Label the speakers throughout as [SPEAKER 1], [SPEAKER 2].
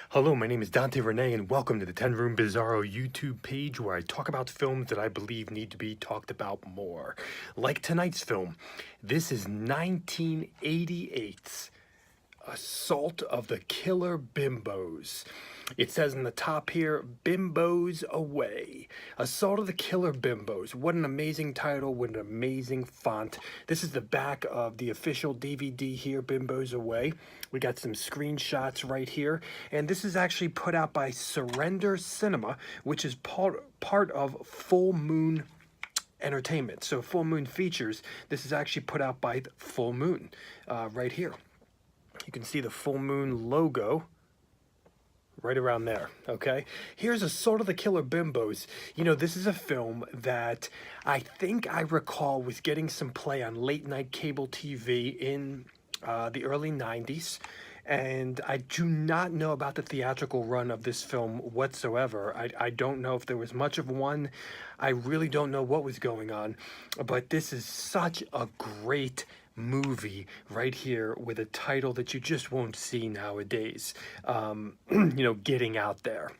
[SPEAKER 1] Hello, my name is Dante Renee, and welcome to the 10 Room Bizarro YouTube page where I talk about films that I believe need to be talked about more. Like tonight's film, this is 1988's Assault of the Killer Bimbos. It says in the top here, Bimbos Away. Assault of the Killer Bimbos. What an amazing title, what an amazing font. This is the back of the official DVD here, Bimbos Away. We got some screenshots right here. And this is actually put out by Surrender Cinema, which is part of Full Moon Entertainment. So Full Moon Features, this is actually put out by Full Moon right here. You can see the Full Moon logo right around there, okay? Here's Assault of the Killer Bimbos. You know, this is a film that I think I recall was getting some play on late night cable TV in the early 90s. And I do not know about the theatrical run of this film whatsoever. I don't know if there was much of one. I really don't know what was going on. But this is such a great movie right here with a title that you just won't see nowadays, getting out there.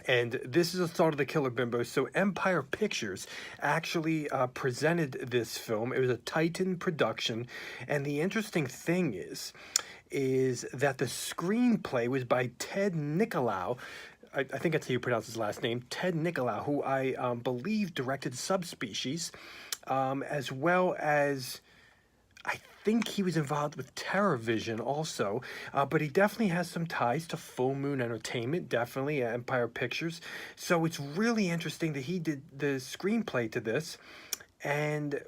[SPEAKER 1] And this is Assault of the Killer Bimbos. So Empire Pictures actually presented this film. It was a Titan production. And the interesting thing is that the screenplay was by Ted Nicolau. I think that's how you pronounce his last name, Ted Nicolau, who I believe directed Subspecies, as well as I think he was involved with TerrorVision also, but he definitely has some ties to Full Moon Entertainment, definitely Empire Pictures. So it's really interesting that he did the screenplay to this. And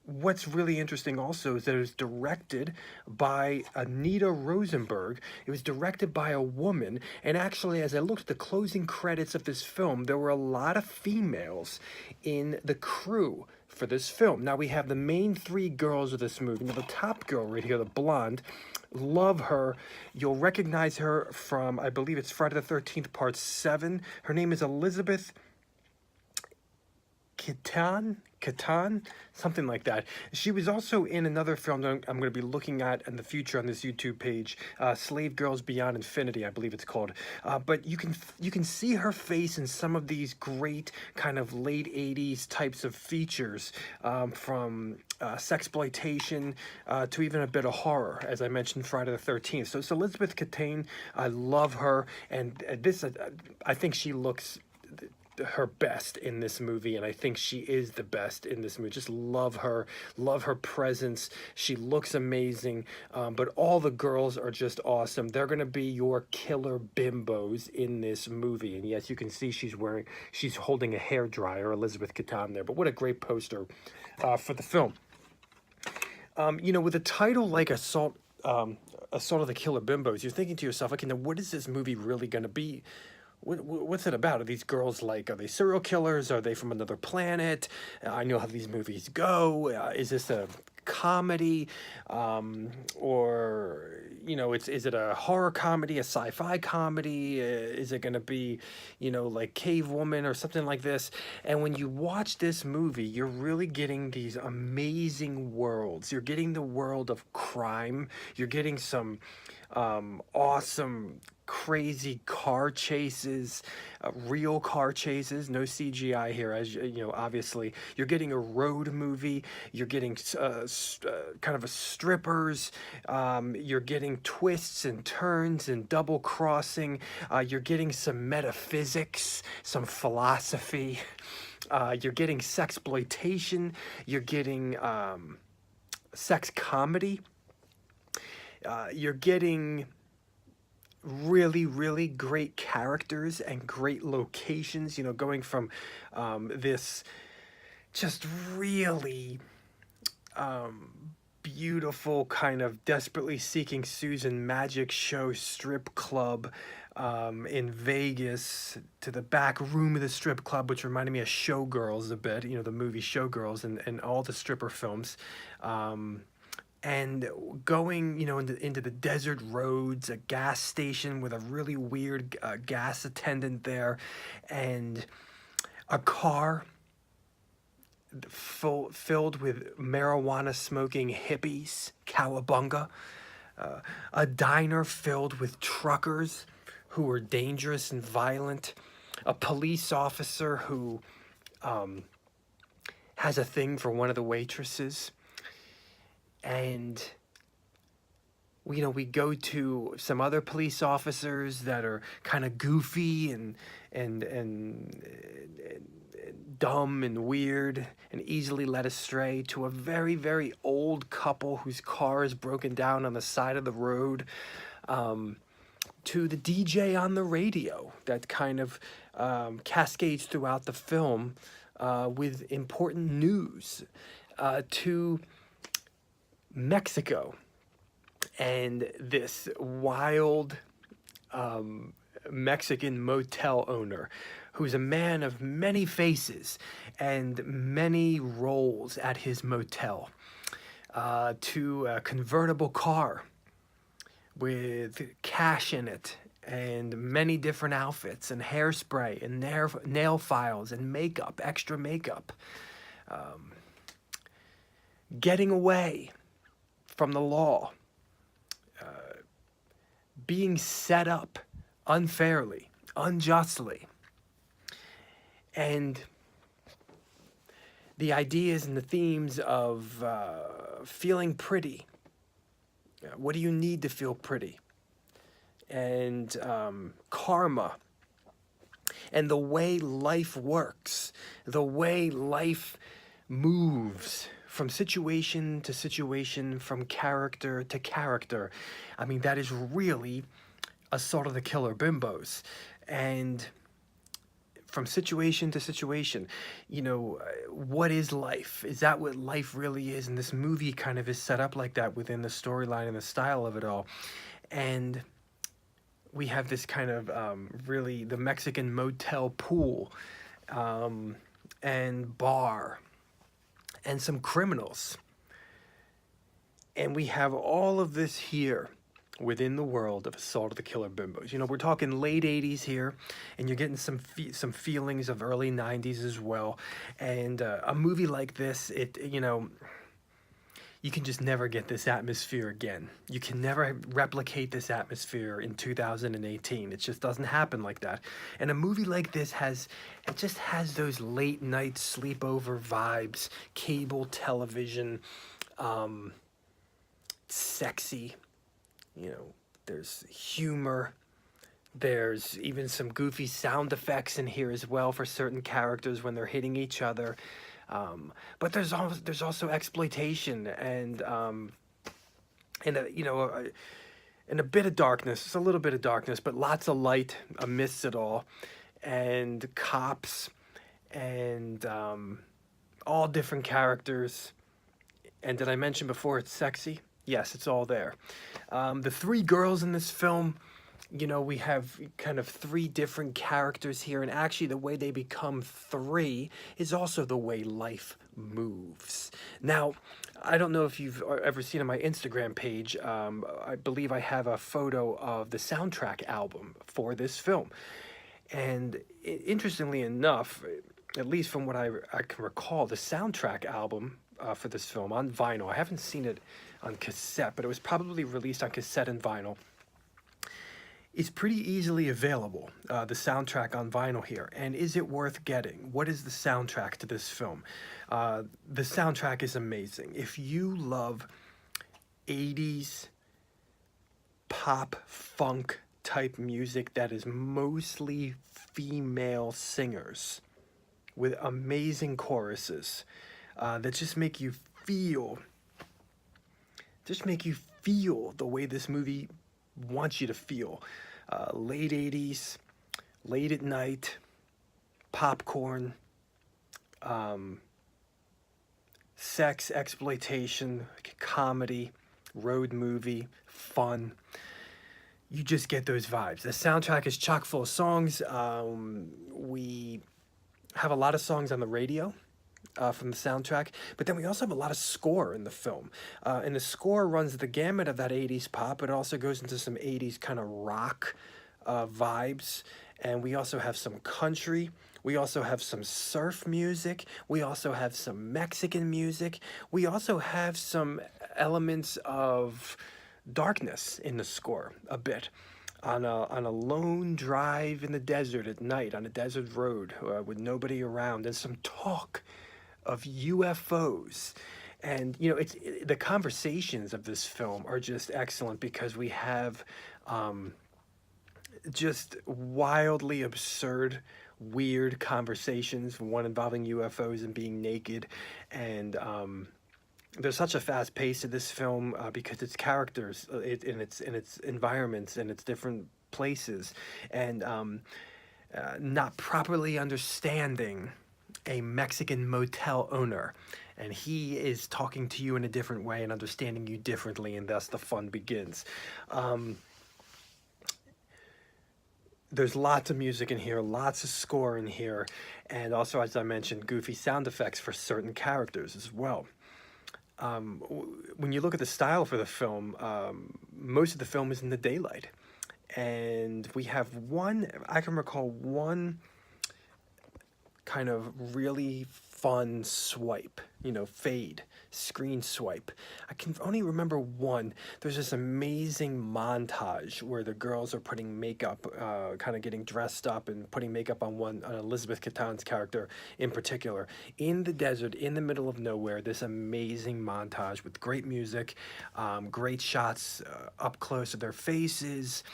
[SPEAKER 1] what's really interesting also is that it was directed by Anita Rosenberg. It was directed by a woman. And actually, as I looked at the closing credits of this film, there were a lot of females in the crew for this film. Now we have the main three girls of this movie. Now the top girl right here, the blonde, love her. You'll recognize her from, I believe it's Friday the 13th, part 7. Her name is Elizabeth Catan, something like that. She was also in another film that I'm going to be looking at in the future on this YouTube page, Slave Girls Beyond Infinity, I believe it's called. But you can see her face in some of these great kind of late 80s types of features, from sexploitation to even a bit of horror, as I mentioned, Friday the 13th. So it's Elizabeth Catane. I love her, and this I think she looks her best in this movie, and I think she is the best in this movie. Just love her presence. She looks amazing, but all the girls are just awesome. They're gonna be your killer bimbos in this movie. And yes, you can see she's holding a hair dryer, Elizabeth Catan there. But what a great poster for the film. With a title like Assault of the Killer Bimbos, you're thinking to yourself, okay, now what is this movie really gonna be? What's it about? Are these girls are they serial killers? Are they from another planet? I know how these movies go. Is this a comedy? Is it a horror comedy, a sci-fi comedy? Is it going to be, like Cave Woman or something like this? And when you watch this movie, you're really getting these amazing worlds. You're getting the world of crime. You're getting some awesome, crazy car chases, real car chases, no CGI here, as obviously. You're getting a road movie. You're getting kind of a strippers. You're getting twists and turns and double crossing. You're getting some metaphysics, some philosophy. You're getting sexploitation. You're getting sex comedy. You're getting really, really great characters and great locations, going from this just really beautiful kind of Desperately Seeking Susan magic show strip club in Vegas to the back room of the strip club, which reminded me of Showgirls a bit, the movie Showgirls and all the stripper films. And going, into the desert roads, a gas station with a really weird gas attendant there, and a car filled with marijuana-smoking hippies, cowabunga, a diner filled with truckers who are dangerous and violent, a police officer who has a thing for one of the waitresses, and we go to some other police officers that are kind of goofy and dumb and weird and easily led astray, to a very, very old couple whose car is broken down on the side of the road, to the DJ on the radio that kind of cascades throughout the film with important news, to Mexico and this wild Mexican motel owner who's a man of many faces and many roles at his motel, to a convertible car with cash in it and many different outfits and hairspray and nail files and makeup, extra makeup, getting away from the law, being set up unfairly, unjustly, and the ideas and the themes of feeling pretty. What do you need to feel pretty? And karma, and the way life works, the way life moves from situation to situation, from character to character. I mean, that is really Assault of the Killer Bimbos. And from situation to situation, what is life? Is that what life really is? And this movie kind of is set up like that within the storyline and the style of it all. And we have this kind of really the Mexican motel pool and bar and some criminals. And we have all of this here within the world of Assault of the Killer Bimbos. We're talking late 80s here, and you're getting some feelings of early 90s as well. And a movie like this, you can just never get this atmosphere again. You can never replicate this atmosphere in 2018. It just doesn't happen like that. And a movie like this just has those late night sleepover vibes, cable television, sexy. There's humor. There's even some goofy sound effects in here as well for certain characters when they're hitting each other. But there's also exploitation and a bit of darkness. It's a little bit of darkness, but lots of light amidst it all, and cops and all different characters. And did I mention before it's sexy? Yes, it's all there. The three girls in this film, we have kind of three different characters here, and actually the way they become three is also the way life moves. Now, I don't know if you've ever seen on my Instagram page, I believe I have a photo of the soundtrack album for this film. And interestingly enough, at least from what I can recall, the soundtrack album for this film on vinyl, I haven't seen it on cassette, but it was probably released on cassette and vinyl. It's pretty easily available, the soundtrack on vinyl here. And is it worth getting? What is the soundtrack to this film? The soundtrack is amazing. If you love 80s pop funk type music that is mostly female singers with amazing choruses that just make you feel the way this movie wants you to feel. Late 80s, late at night, popcorn, sex, exploitation, comedy, road movie, fun. You just get those vibes. The soundtrack is chock full of songs. We have a lot of songs on the radio from the soundtrack, but then we also have a lot of score in the film. And the score runs the gamut of that 80s pop, but it also goes into some 80s kind of rock vibes. And we also have some country. We also have some surf music. We also have some Mexican music. We also have some elements of darkness in the score a bit. on a lone drive in the desert at night on a desert road with nobody around. There's some talk of UFOs. And the conversations of this film are just excellent because we have just wildly absurd, weird conversations, one involving UFOs and being naked. And there's such a fast pace to this film because its characters, in its environments and its different places, and not properly understanding a Mexican motel owner. And he is talking to you in a different way and understanding you differently, and thus the fun begins. There's lots of music in here, lots of score in here, and also, as I mentioned, goofy sound effects for certain characters as well. When you look at the style for the film, most of the film is in the daylight. And we have I can recall one kind of really fun swipe, fade, screen swipe. I can only remember one. There's this amazing montage where the girls are putting makeup, kind of getting dressed up and putting makeup on Elizabeth Catan's character in particular, in the desert, in the middle of nowhere. This amazing montage with great music, great shots up close of their faces,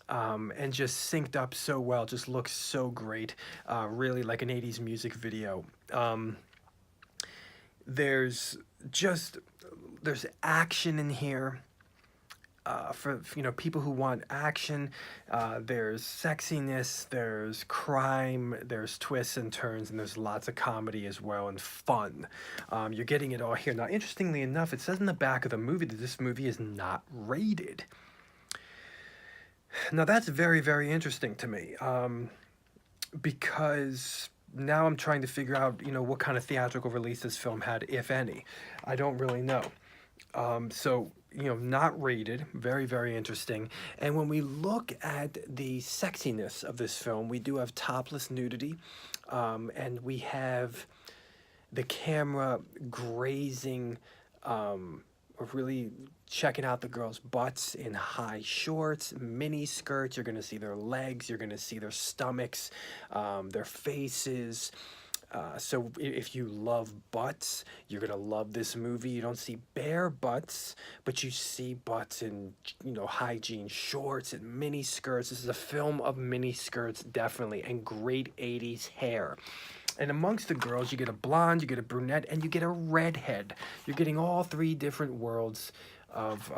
[SPEAKER 1] and just synced up so well, just looks so great, really like an 80s music video. There's action in here, for people who want action. There's sexiness, there's crime, there's twists and turns, and there's lots of comedy as well, and fun. You're getting it all here. Now, interestingly enough, it says in the back of the movie that this movie is not rated. Now, that's very, very interesting to me, because now I'm trying to figure out, what kind of theatrical release this film had, if any. I don't really know. So, not rated, very, very interesting. And when we look at the sexiness of this film, we do have topless nudity, and we have the camera grazing, really checking out the girls' butts in high shorts, mini skirts. You're going to see their legs, you're going to see their stomachs, their faces. So if you love butts, you're going to love this movie. You don't see bare butts, but you see butts in, high jean shorts and mini skirts. This is a film of mini skirts, definitely, and great 80s hair. And amongst the girls, you get a blonde, you get a brunette, and you get a redhead. You're getting all three different worlds of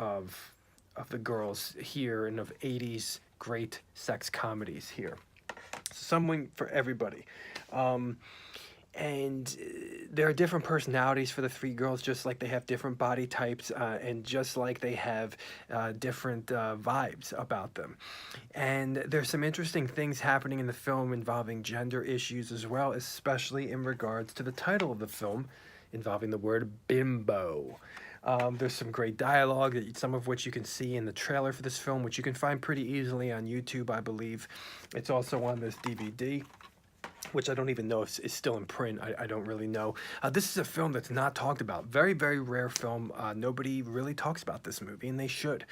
[SPEAKER 1] the girls here, and of 80s great sex comedies here. Something for everybody. And there are different personalities for the three girls, just like they have different body types, and just like they have different vibes about them. And there's some interesting things happening in the film involving gender issues as well, especially in regards to the title of the film, involving the word bimbo. There's some great dialogue, some of which you can see in the trailer for this film, which you can find pretty easily on YouTube, I believe. It's also on this DVD, which I don't even know if it's still in print. I don't really know. This is a film that's not talked about. Very, very rare film. Nobody really talks about this movie, and they should.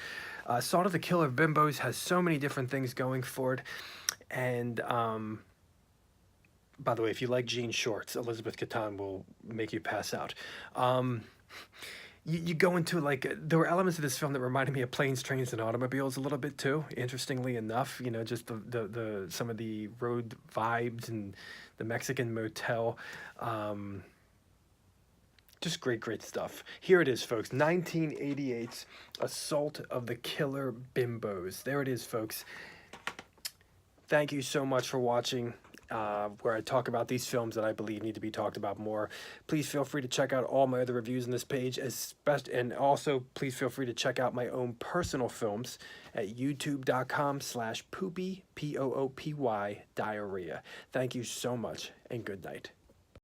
[SPEAKER 1] Assault of the Killer Bimbos has so many different things going for it. And by the way, if you like jean shorts, Elizabeth Catan will make you pass out. You go into, there were elements of this film that reminded me of Planes, Trains, and Automobiles a little bit too, interestingly enough, just the some of the road vibes and the Mexican motel. Just great stuff. Here it is, folks, 1988's Assault of the Killer Bimbos. There it is, folks. Thank you so much for watching. Where I talk about these films that I believe need to be talked about more. Please feel free to check out all my other reviews on this page, and also please feel free to check out my own personal films at youtube.com/poopy, Poopy, diarrhea. Thank you so much, and good night.